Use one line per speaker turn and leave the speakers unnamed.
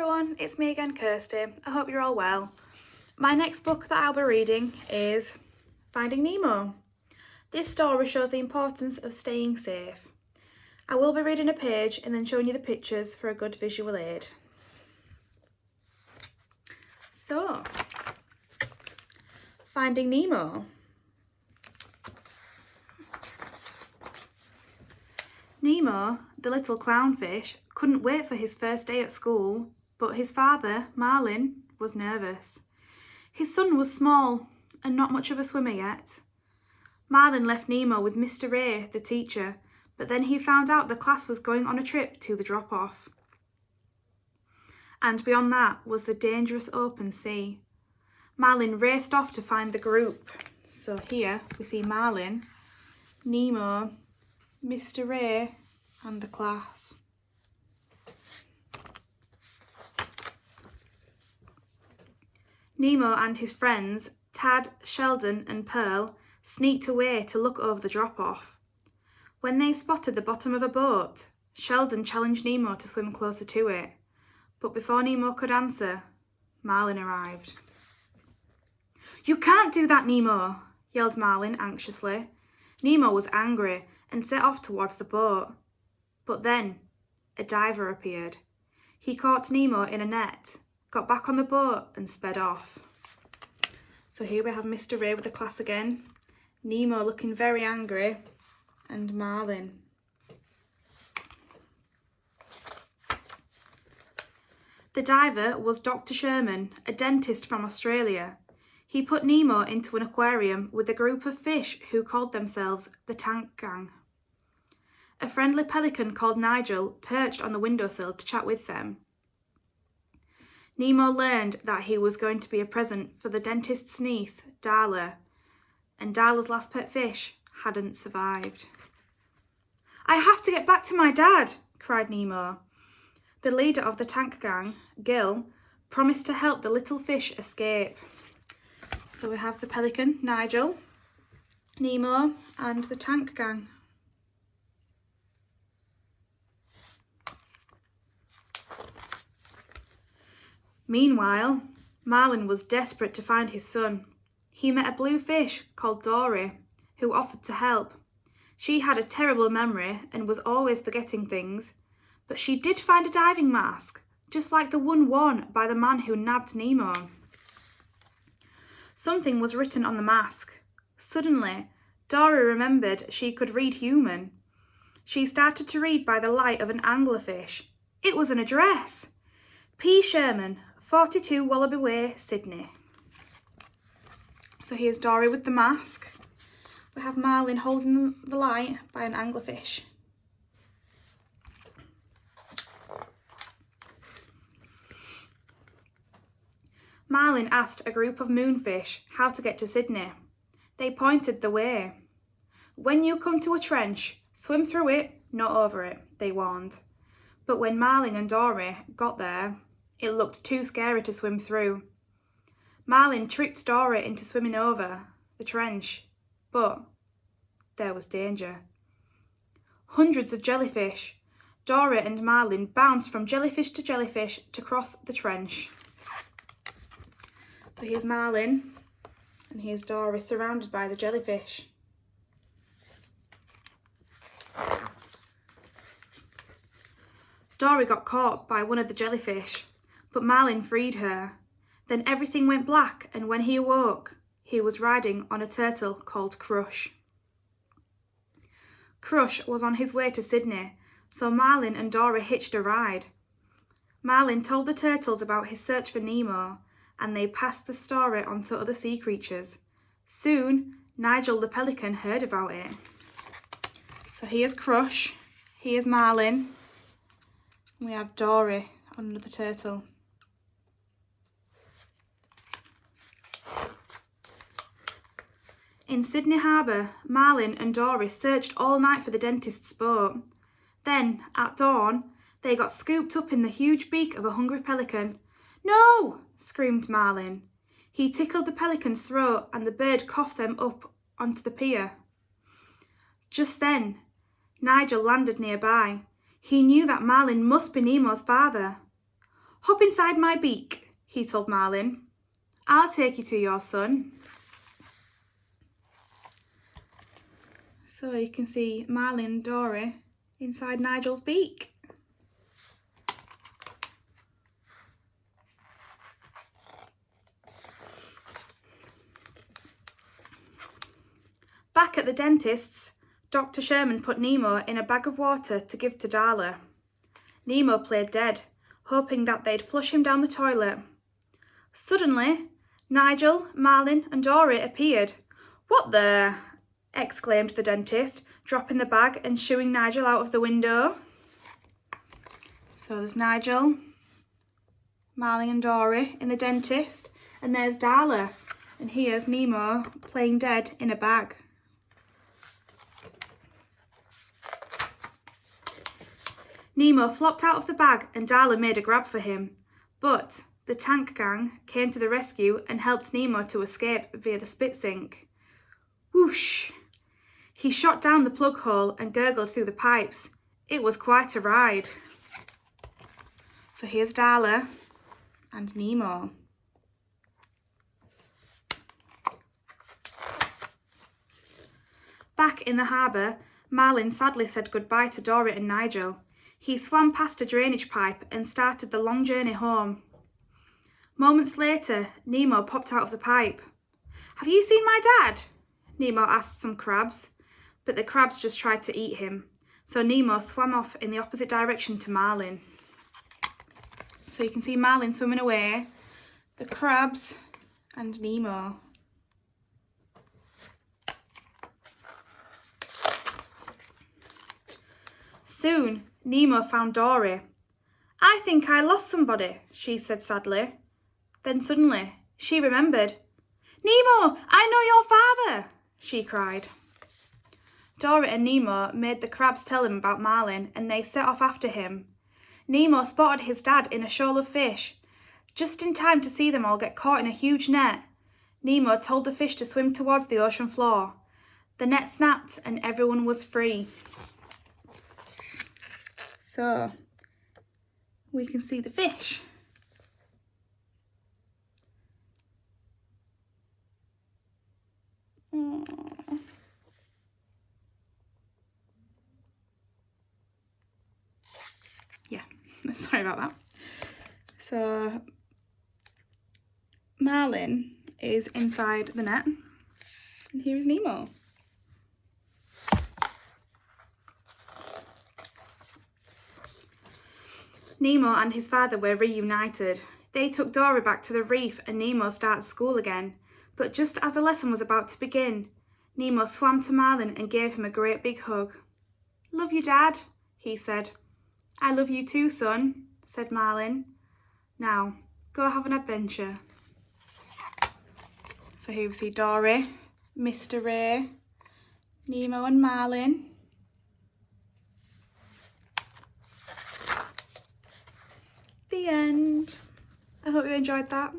everyone, it's me again, Kirstie. I hope you're all well. My next book that I'll be reading is Finding Nemo. This story shows the importance of staying safe. I will be reading a page and then showing you the pictures for a good visual aid. So, Finding Nemo. Nemo, the little clownfish, couldn't wait for his first day at school, but his father, Marlin, was nervous. His son was small and not much of a swimmer yet. Marlin left Nemo with Mr. Ray, the teacher, but then he found out the class was going on a trip to the drop-off. And beyond that was the dangerous open sea. Marlin raced off to find the group. So here we see Marlin, Nemo, Mr. Ray and the class. Nemo and his friends, Tad, Sheldon and Pearl, sneaked away to look over the drop-off. When they spotted the bottom of a boat, Sheldon challenged Nemo to swim closer to it. But before Nemo could answer, Marlin arrived. "You can't do that, Nemo!" yelled Marlin anxiously. Nemo was angry and set off towards the boat. But then a diver appeared. He caught Nemo in a net, got back on the boat and sped off. So here we have Mr. Ray with the class again, Nemo looking very angry, and Marlin. The diver was Dr. Sherman, a dentist from Australia. He put Nemo into an aquarium with a group of fish who called themselves the Tank Gang. A friendly pelican called Nigel perched on the windowsill to chat with them. Nemo learned that he was going to be a present for the dentist's niece, Darla, and Darla's last pet fish hadn't survived. "I have to get back to my dad," cried Nemo. The leader of the Tank Gang, Gil, promised to help the little fish escape. So we have the pelican, Nigel, Nemo and the Tank Gang. Meanwhile, Marlin was desperate to find his son. He met a blue fish called Dory, who offered to help. She had a terrible memory and was always forgetting things, but she did find a diving mask, just like the one worn by the man who nabbed Nemo. Something was written on the mask. Suddenly, Dory remembered she could read human. She started to read by the light of an anglerfish. It was an address. P. Sherman, 42 Wallaby Way, Sydney. So here's Dory with the mask. We have Marlin holding the light by an anglerfish. Marlin asked a group of moonfish how to get to Sydney. They pointed the way. "When you come to a trench, swim through it, not over it," they warned. But when Marlin and Dory got there, it looked too scary to swim through. Marlin tricked Dory into swimming over the trench, but there was danger. Hundreds of jellyfish. Dory and Marlin bounced from jellyfish to cross the trench. So here's Marlin and here's Dory surrounded by the jellyfish. Dory got caught by one of the jellyfish, but Marlin freed her. Then everything went black, and when he awoke, he was riding on a turtle called Crush. Crush was on his way to Sydney, so Marlin and Dory hitched a ride. Marlin told the turtles about his search for Nemo, and they passed the story on to other sea creatures. Soon, Nigel the pelican heard about it. So here's Crush, here's Marlin, and we have Dory on another turtle. In Sydney Harbour, Marlin and Dory searched all night for the dentist's boat. Then, at dawn, they got scooped up in the huge beak of a hungry pelican. "No!" screamed Marlin. He tickled the pelican's throat and the bird coughed them up onto the pier. Just then, Nigel landed nearby. He knew that Marlin must be Nemo's father. "Hop inside my beak," he told Marlin. "I'll take you to your son." So you can see Marlin and Dory inside Nigel's beak. Back at the dentist's, Dr. Sherman put Nemo in a bag of water to give to Darla. Nemo played dead, hoping that they'd flush him down the toilet. Suddenly, Nigel, Marlin and Dory appeared. "What the?" exclaimed the dentist, dropping the bag and shooing Nigel out of the window. So there's Nigel, Marlin and Dory in the dentist, and there's Darla, and here's Nemo playing dead in a bag. Nemo flopped out of the bag and Darla made a grab for him, but the tank gang came to the rescue and helped Nemo to escape via the spit sink. Whoosh! He shot down the plug hole and gurgled through the pipes. It was quite a ride. So here's Darla and Nemo. Back in the harbour, Marlin sadly said goodbye to Dory and Nigel. He swam past a drainage pipe and started the long journey home. Moments later, Nemo popped out of the pipe. "Have you seen my dad?" Nemo asked some crabs, but the crabs just tried to eat him. So Nemo swam off in the opposite direction to Marlin. So you can see Marlin swimming away, the crabs and Nemo. Soon, Nemo found Dory. "I think I lost somebody," she said sadly. Then suddenly, she remembered. "Nemo, I know your father!" she cried. Dory and Nemo made the crabs tell him about Marlin, and they set off after him. Nemo spotted his dad in a shoal of fish, just in time to see them all get caught in a huge net. Nemo told the fish to swim towards the ocean floor. The net snapped and everyone was free. So, we can see the fish. Aww. Yeah, sorry about that. So, Marlin is inside the net, and here is Nemo. Nemo and his father were reunited. They took Dory back to the reef and Nemo started school again. But just as the lesson was about to begin, Nemo swam to Marlin and gave him a great big hug. "Love you, Dad," he said. "I love you too, son," said Marlin. "Now, go have an adventure." So here we see Dory, Mr. Ray, Nemo and Marlin. The end. I hope you enjoyed that.